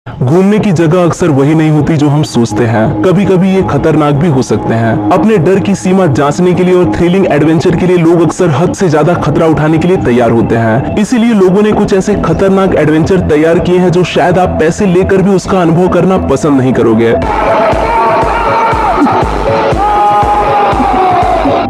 घूमने की जगह अक्सर वही नहीं होती जो हम सोचते हैं। कभी कभी ये खतरनाक भी हो सकते हैं। अपने डर की सीमा जांचने के लिए और थ्रिलिंग एडवेंचर के लिए लोग अक्सर हद से ज्यादा खतरा उठाने के लिए तैयार होते हैं। इसीलिए लोगों ने कुछ ऐसे खतरनाक एडवेंचर तैयार किए हैं जो शायद आप पैसे लेकर भी उसका अनुभव करना पसंद नहीं करोगे।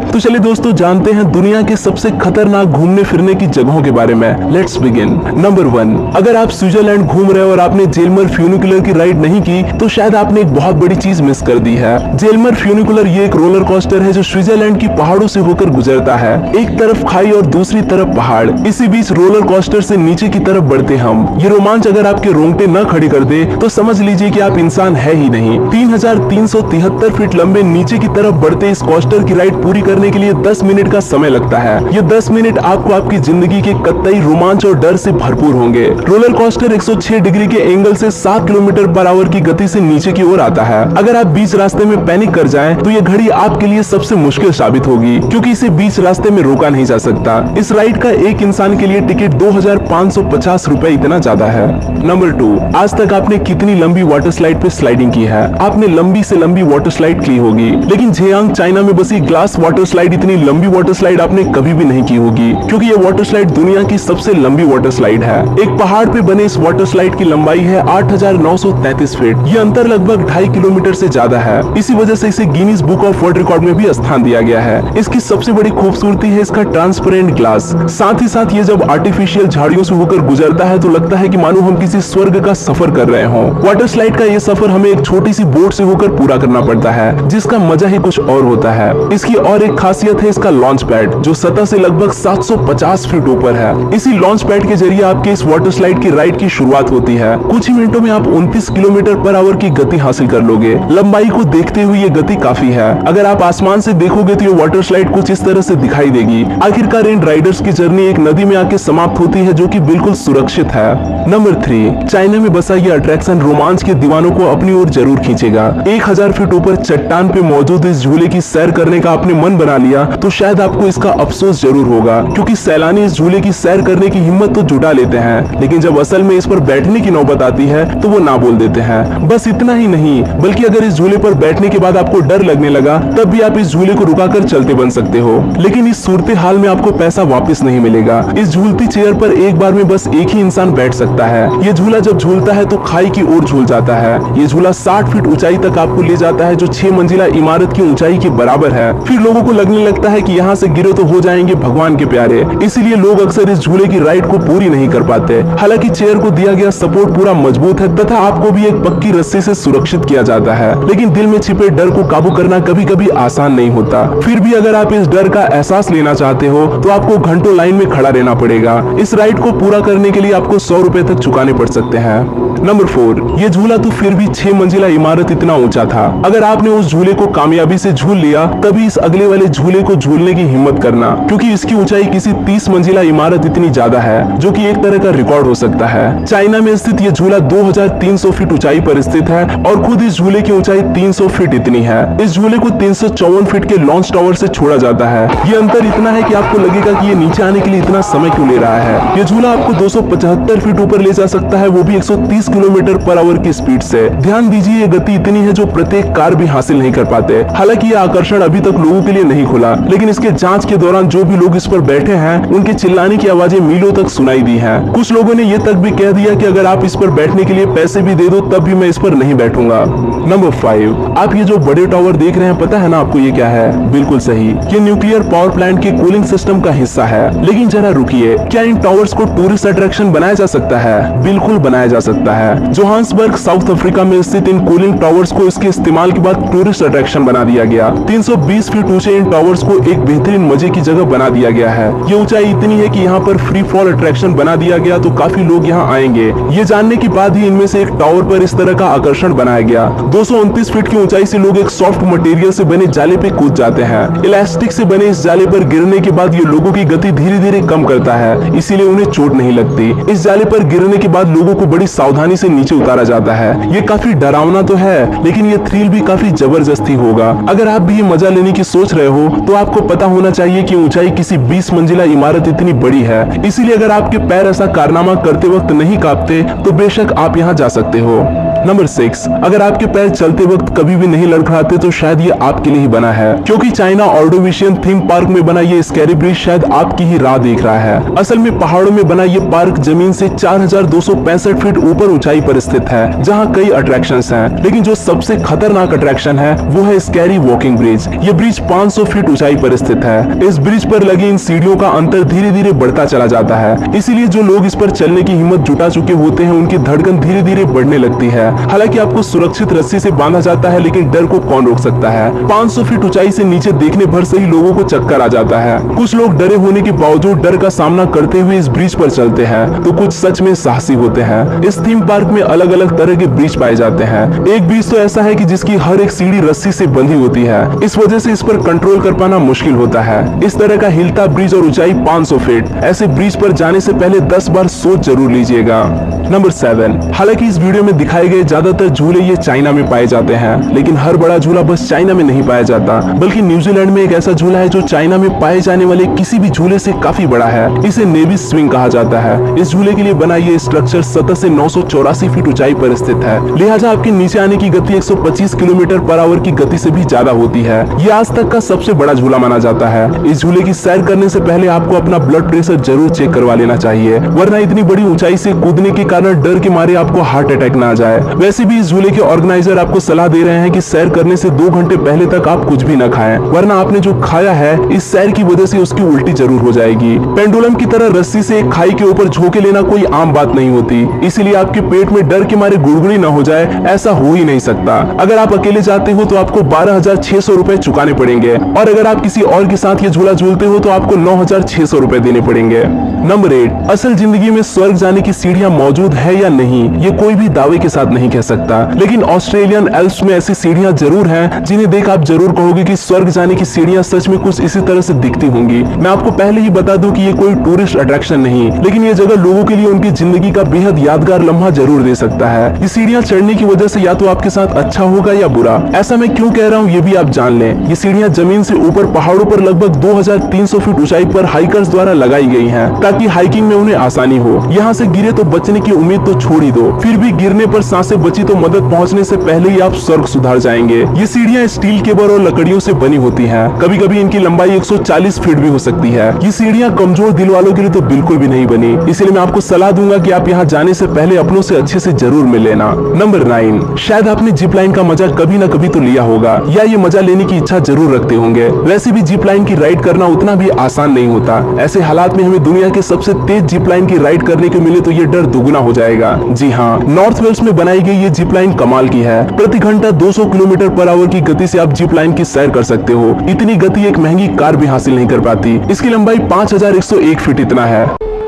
तो चलिए दोस्तों, जानते हैं दुनिया के सबसे खतरनाक घूमने फिरने की जगहों के बारे में। Let's begin. नंबर 1, अगर आप स्विट्जरलैंड घूम रहे हो और आपने जेलमर फ्यूनिकुलर की राइड नहीं की तो शायद आपने एक बहुत बड़ी चीज मिस कर दी है। जेलमर फ्यूनिकुलर ये एक रोलर कोस्टर है जो स्विट्जरलैंड की पहाड़ों से होकर गुजरता है। एक तरफ खाई और दूसरी तरफ पहाड़, इसी बीच रोलर कोस्टर से नीचे की तरफ बढ़ते हम। ये रोमांच अगर आपके रोंगटे न खड़ी कर दे तो समझ लीजिए कि आप इंसान है ही नहीं। 3373 फीट लंबे नीचे की तरफ बढ़ते इस कोस्टर की राइड पूरी करने के लिए 10 मिनट का समय लगता है। ये 10 मिनट आपको आपकी जिंदगी के कतई रोमांच और डर से भरपूर होंगे। रोलर कोस्टर 106 डिग्री के एंगल से 7 किलोमीटर पर आवर की गति से नीचे की ओर आता है। अगर आप बीच रास्ते में पैनिक कर जाएं, तो ये घड़ी आपके लिए सबसे मुश्किल साबित होगी, क्योंकि इसे बीच रास्ते में रोका नहीं जा सकता। इस राइड का एक इंसान के लिए टिकट 2550 रुपए इतना ज्यादा है। नंबर 2, आज तक आपने कितनी लंबी वाटर स्लाइड पे स्लाइडिंग की है? आपने लंबी से लंबी वाटर स्लाइड की होगी, लेकिन झेयांग चाइना में बसी ग्लास वाटर स्लाइड इतनी लंबी वाटर स्लाइड आपने कभी भी नहीं की होगी, क्योंकि ये वाटर स्लाइड दुनिया की सबसे लंबी वाटर स्लाइड है। एक पहाड़ पे बने इस वाटर स्लाइड की लंबाई है 8933 फीट। ये अंतर लगभग 2.5 किलोमीटर से ज्यादा है। इसी वजह से इसे Guinness book of world record में भी स्थान दिया गया है। इसकी सबसे बड़ी खूबसूरती है इसका ट्रांसपेरेंट ग्लास। साथ ही साथ ये जब आर्टिफिशियल झाड़ियों से होकर गुजरता है तो लगता है कि मानो हम किसी स्वर्ग का सफर कर रहे हों। वाटर स्लाइड का ये सफर हमें एक छोटी सी बोट से होकर पूरा करना पड़ता है, जिसका मजा ही कुछ और होता है। इसकी और एक खासियत है इसका लॉन्च पैड, जो सतह से लगभग 750 फीट ऊपर है। इसी लॉन्च पैड के जरिए आपके इस वाटर स्लाइड की राइड की शुरुआत होती है। कुछ ही मिनटों में आप 29 किलोमीटर पर आवर की गति हासिल कर लोगे। लंबाई को देखते हुए ये गति काफी है। अगर आप आसमान से देखोगे तो ये वाटर स्लाइड कुछ इस तरह से दिखाई देगी। आखिरकार इन राइडर्स की जर्नी एक नदी में आके समाप्त होती है, जो कि बिल्कुल सुरक्षित है। नंबर 3, चाइना में बसा ये अट्रैक्शन रोमांच के दीवानों को अपनी ओर जरूर खींचेगा। 1000 फीट ऊपर चट्टान पे मौजूद इस झूले की सैर करने का आपने मन बना लिया तो शायद आपको इसका अफसोस जरूर होगा, क्योंकि सैलानी इस झूले की सैर करने की हिम्मत तो जुटा लेते हैं, लेकिन जब असल में इस पर बैठने की नौबत आती है तो वो ना बोल देते हैं। बस इतना ही नहीं, बल्कि अगर इस झूले पर बैठने के बाद आपको डर लगने लगा तब भी आप इस झूले को रुकाकर चलते बन सकते हो, लेकिन इस सूरत हाल में आपको पैसा वापस नहीं मिलेगा। इस झूलती चेयर पर एक बार में बस एक ही इंसान बैठ सकता है। ये झूला जब झूलता है तो खाई की ओर झूल जाता है। ये झूला 60 फीट ऊंचाई तक आपको ले जाता है, जो 6 मंजिला इमारत की ऊंचाई के बराबर है। फिर लोगों को लगने लगता है कि यहाँ से गिरे तो हो जाएंगे भगवान के प्यारे, इसीलिए लोग अक्सर इस झूले की राइड को पूरी नहीं कर पाते। हालांकि चेयर को दिया गया सपोर्ट पूरा मजबूत है तथा आपको भी एक पक्की रस्सी से सुरक्षित किया जाता है, लेकिन दिल में छिपे डर को काबू करना कभी कभी आसान नहीं होता। फिर भी अगर आप इस डर का एहसास लेना चाहते हो तो आपको घंटों लाइन में खड़ा रहना पड़ेगा। इस राइड को पूरा करने के लिए आपको 100 रुपए तक चुकाने पड़ सकते हैं। नंबर 4, ये झूला तो फिर भी 6 मंजिला इमारत इतना ऊंचा था। अगर आपने उस झूले को कामयाबी से झूल लिया तभी इस अगले वाले झूले को झूलने की हिम्मत करना, क्योंकि इसकी ऊंचाई किसी 30 मंजिला इमारत इतनी ज्यादा है, जो कि एक तरह का रिकॉर्ड हो सकता है। चाइना में स्थित ये झूला 2300 फीट ऊंचाई पर स्थित है और खुद इस झूले की ऊंचाई 300 फीट इतनी है। इस झूले को 354 फीट के लॉन्च टावर से छोड़ा जाता है। ये अंतर इतना है कि आपको लगेगा कि ये नीचे आने के लिए इतना समय क्यों ले रहा है। ये झूला आपको 275 फीट ऊपर ले जा सकता है, वो भी 130 किलोमीटर पर आवर की स्पीड से। ध्यान दीजिए, ये गति इतनी है जो प्रत्येक कार भी हासिल नहीं कर पाते। हालांकि ये आकर्षण अभी तक लोगों के लिए नहीं खुला, लेकिन इसके जांच के दौरान जो भी लोग इस पर बैठे हैं उनके चिल्लाने की आवाजें मीलों तक सुनाई दी हैं। कुछ लोगों ने ये तक भी कह दिया कि अगर आप इस पर बैठने के लिए पैसे भी दे दो तब भी मैं इस पर नहीं बैठूंगा। नंबर 5, आप ये जो बड़े टावर देख रहे हैं, पता है ना आपको ये क्या है? बिल्कुल सही, ये न्यूक्लियर पावर प्लांट के कूलिंग सिस्टम का हिस्सा है। लेकिन जरा रुकिए, क्या इन टावर्स को टूरिस्ट अट्रैक्शन बनाया जा सकता है? बिल्कुल बनाया जा सकता है। जोहान्सबर्ग साउथ अफ्रीका में स्थित इन कूलिंग टावर्स को इसके इस्तेमाल के बाद टूरिस्ट अट्रैक्शन बना दिया गया। 320 फीट ऊंचे इन टावर्स को एक बेहतरीन मजे की जगह बना दिया गया है। ये ऊंचाई इतनी है कि यहाँ पर फ्री फॉल अट्रैक्शन बना दिया गया तो काफी लोग यहाँ आएंगे। ये जानने के बाद ही इनमें से एक टावर पर इस तरह का आकर्षण बनाया गया। 229 फीट की ऊंचाई से लोग एक सॉफ्ट मटेरियल से बने जाले पे कूद जाते हैं। इलास्टिक से बने इस जाले पर गिरने के बाद ये लोगों की गति धीरे धीरे कम करता है, इसीलिए उन्हें चोट नहीं लगती। इस जाले पर गिरने के बाद लोगों को बड़ी सावधानी से नीचे उतारा जाता है। ये काफी डरावना तो है, लेकिन ये थ्रिल भी काफी जबरदस्ती होगा। अगर आप भी ये मजा लेने की सोच रहे हो तो आपको पता होना चाहिए कि ऊंचाई किसी 20 मंजिला इमारत इतनी बड़ी है। इसीलिए अगर आपके पैर ऐसा कारनामा करते वक्त नहीं कांपते तो बेशक आप यहाँ जा सकते हो। नंबर 6, अगर आपके पैर चलते वक्त कभी भी नहीं लड़खड़ाते तो शायद ये आपके लिए ही बना है, क्योंकि चाइना ऑर्डोविशियन थीम पार्क में बना ये स्कैरी ब्रिज शायद आपकी ही राह देख रहा है। असल में पहाड़ों में बना ये पार्क जमीन से 4265 फीट ऊपर ऊंचाई पर स्थित है, जहाँ कई अट्रैक्शंस हैं, लेकिन जो सबसे खतरनाक अट्रैक्शन है वो है स्कैरी वॉकिंग ब्रिज। ये ब्रिज 500 फीट ऊंचाई पर स्थित है। इस ब्रिज पर लगी इन सीढ़ियों का अंतर धीरे धीरे बढ़ता चला जाता है, इसीलिए जो लोग इस पर चलने की हिम्मत जुटा चुके होते हैं उनकी धड़कन धीरे धीरे बढ़ने लगती है। हालांकि आपको सुरक्षित रस्सी से बांधा जाता है, लेकिन डर को कौन रोक सकता है। 500 फीट ऊंचाई से नीचे देखने भर से ही लोगों को चक्कर आ जाता है। कुछ लोग डरे होने के बावजूद डर का सामना करते हुए इस ब्रिज पर चलते हैं, तो कुछ सच में साहसी होते हैं। इस थीम पार्क में अलग अलग तरह के ब्रिज पाए जाते हैं। एक ब्रिज तो ऐसा है कि जिसकी हर एक सीढ़ी रस्सी से बंधी होती है, इस वजह से इस पर कंट्रोल कर पाना मुश्किल होता है। इस तरह का हिलता ब्रिज और ऊंचाई 500 फीट, ऐसे ब्रिज पर जाने से पहले 10 बार सोच जरूर लीजिएगा। नंबर 7, हालांकि इस वीडियो में दिखाए गए ज्यादातर झूले ये चाइना में पाए जाते हैं, लेकिन हर बड़ा झूला बस चाइना में नहीं पाया जाता, बल्कि न्यूजीलैंड में एक ऐसा झूला है जो चाइना में पाए जाने वाले किसी भी झूले से काफी बड़ा है। इसे नेवी स्विंग कहा जाता है। इस झूले के लिए बना ये स्ट्रक्चर सतह से 984 फीट ऊंचाई पर स्थित है, लिहाजा आपके नीचे आने की गति 125 किलोमीटर पर आवर की गति से भी ज्यादा होती है। ये आज तक का सबसे बड़ा झूला माना जाता है। इस झूले की सैर करने से पहले आपको अपना ब्लड प्रेशर जरूर चेक करवा लेना चाहिए, वरना इतनी बड़ी ऊंचाई से कूदने के कारण डर के मारे आपको हार्ट अटैक ना आ जाए। वैसे भी इस झूले के ऑर्गेनाइजर आपको सलाह दे रहे हैं कि सैर करने से 2 घंटे पहले तक आप कुछ भी न खाएं, वरना आपने जो खाया है इस सैर की वजह से उसकी उल्टी जरूर हो जाएगी। पेंडुलम की तरह रस्सी से एक खाई के ऊपर झोंके लेना कोई आम बात नहीं होती, इसीलिए आपके पेट में डर के मारे गुड़गुड़ी न हो जाए, ऐसा हो ही नहीं सकता। अगर आप अकेले जाते हो तो आपको 12,600 रुपए चुकाने पड़ेंगे, और अगर आप किसी और के साथ ये झूला झूलते हो तो आपको 9,600 रुपए देने पड़ेंगे। नंबर 8, असल जिंदगी में स्वर्ग जाने की सीढ़ियां मौजूद है या नहीं ये कोई भी दावे के साथ नहीं कह सकता, लेकिन ऑस्ट्रेलियन एल्प्स में ऐसी सीढ़ियां जरूर हैं जिन्हें देख आप जरूर कहोगे कि स्वर्ग जाने की सीढ़ियां सच में कुछ इसी तरह से दिखती होंगी। मैं आपको पहले ही बता दूं कि ये कोई टूरिस्ट अट्रैक्शन नहीं, लेकिन ये जगह लोगों के लिए उनकी जिंदगी का बेहद यादगार लम्हा जरूर दे सकता है। ये सीढ़ियां चढ़ने की वजह से या तो आपके साथ अच्छा होगा या बुरा। ऐसा मैं क्यों कह रहा हूँ ये भी आप जान लें। ये सीढ़ियां जमीन से ऊपर पहाड़ों पर लगभग 2300 फीट ऊंचाई पर हाइकर्स द्वारा लगाई गई हैं, ताकि हाइकिंग में उन्हें आसानी हो। यहाँ से गिरे तो बचने की उम्मीद तो छोड़ ही दो, फिर भी गिरने पर सांसें बची तो मदद पहुँचने से पहले ही आप स्वर्ग सुधार जाएंगे। ये सीढ़ियां स्टील केबल और लकड़ियों से बनी होती हैं। कभी कभी इनकी लंबाई 140 फीट भी हो सकती है। ये सीढ़ियां कमजोर दिल वालों के लिए तो बिल्कुल भी नहीं बनी, इसलिए मैं आपको सलाह दूंगा कि आप यहाँ जाने से पहले अपनों से अच्छे से जरूर मिल लेना। नंबर 9, शायद आपने जिप लाइन का मजा कभी ना कभी तो लिया होगा, या ये मजा लेने की इच्छा जरूर रखते होंगे। वैसे भी जिप लाइन की राइड करना उतना भी आसान नहीं होता। ऐसे हालात में हमें दुनिया के सबसे तेज जिप लाइन की राइड करने को मिले तो ये डर दुगुना हो जाएगा। जी हाँ, नॉर्थ वेल्स में बनाई गई ये जिप लाइन कमाल की है। प्रति घंटा 200 किलोमीटर पर आवर की गति से आप जिप लाइन की सैर कर सकते हो। इतनी गति एक महंगी कार भी हासिल नहीं कर पाती। इसकी लंबाई 5101 फीट इतना है।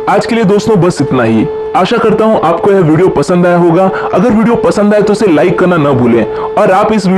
आज के लिए दोस्तों बस इतना ही। आशा करता हूँ आपको यह वीडियो पसंद आया होगा। अगर वीडियो पसंद आए तो इसे लाइक करना न भूलें, और आप इस